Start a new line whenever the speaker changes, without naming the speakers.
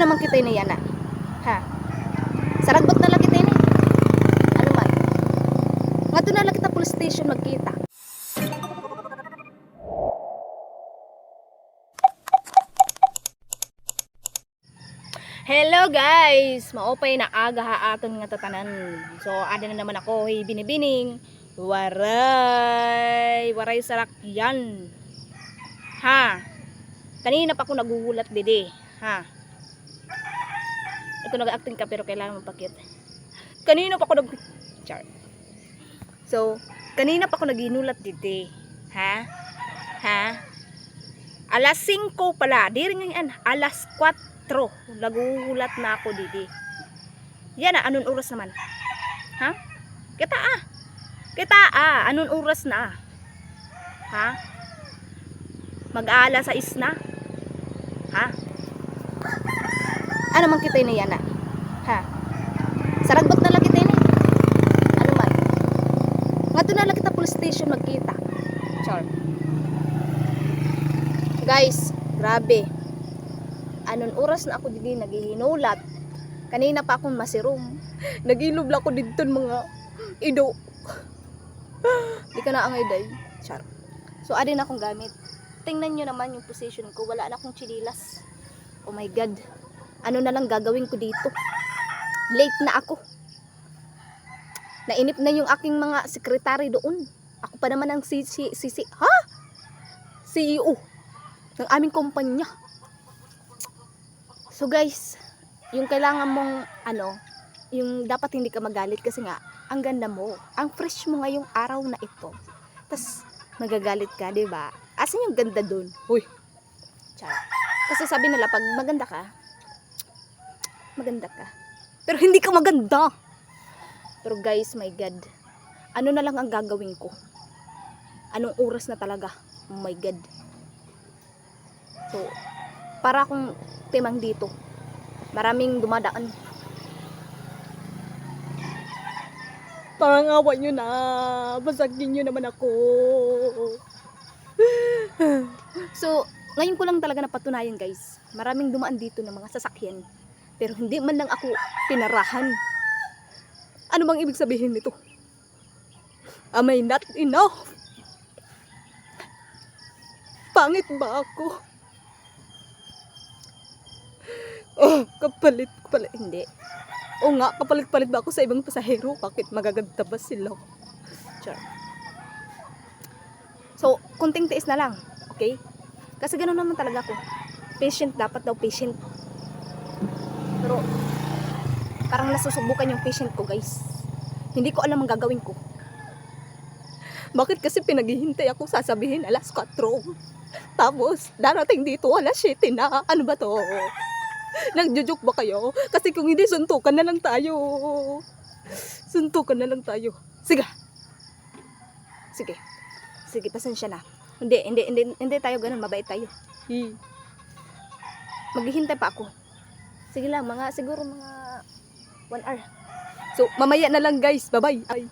Ano man kita ini yana? Ha? Saragbat na lang kita ini. Ano man? Ngadto na lang kita police station magkita. Hello guys! Maopay na aga ha aton nga tatanan. So ada na naman ako binibining. Waray sarakyan. Ha? Kanina pa ako nagugulat dede. Ha? Ito nag-acting ka pero kailangan mapakit. Kanina pa ako Char. So, kanina pa ako naginulat dede. Ha? Ha? Alas 5 pala. Di rin yan. Alas 4. Nagugulat na ako dede. Yan na. Anong oras naman? Ha? Kita anong oras na? Ha? Mag-aala sa isna? Ha? Ano man kita ini yana? Ha? Saragbat na lang kita ini. Ano man? Ngadto na lang kita police station magkita. Char. Guys, grabe. Anong oras na ako didi naghihinulat. Kanina pa akong masirom. Nagilob lang ako dito mga ido. Di ka na angay day. Char. So, adin akong gamit. Tingnan nyo naman yung position ko. Wala na akong chinilas. Oh my God. Ano na lang gagawin ko dito? Late na ako. Nainip na yung aking mga sekretary doon. Ako pa naman ang CEO ng aming kumpanya. So guys, yung kailangan mong yung dapat hindi ka magalit kasi nga, ang ganda mo. Ang fresh mo ngayong araw na ito. Tas magagalit ka, di ba? Asan yung ganda doon? Hoy. Char. Kasi sabi nila pag maganda ka. Pero hindi ka maganda. Pero guys, my God. Ano na lang ang gagawin ko? Anong oras na talaga? Oh my God. So, para akong timang dito. Maraming dumadaan. Parang awa nyo na. Basagin nyo naman ako. So, ngayon ko lang talaga napatunayan guys. Maraming dumaan dito ng mga sasakyan. Pero hindi man lang ako pinarahan. Ano bang ibig sabihin nito? Am I not enough? Pangit ba ako? Oh, kapalit. Hindi. O nga, kapalit-palit ba ako sa ibang pasahero? Bakit magaganda ba sila? Char. So, kunting tiis na lang. Okay? Kasi gano'n naman talaga ako. Patient, dapat daw patient. Pero, parang nasusubukan yung patient ko, guys. Hindi ko alam ang gagawin ko. Bakit kasi pinaghihintay ako sasabihin alas 4. Tapos, darating dito alas 7 na. Ano ba to? Nagjujuk ba kayo? Kasi kung hindi, suntukan na lang tayo. Sige, pasensya na. Hindi tayo ganun, mabait tayo. Maghihintay pa ako. Sige lang, siguro mga 1 hour. So, mamaya na lang guys. Bye-bye.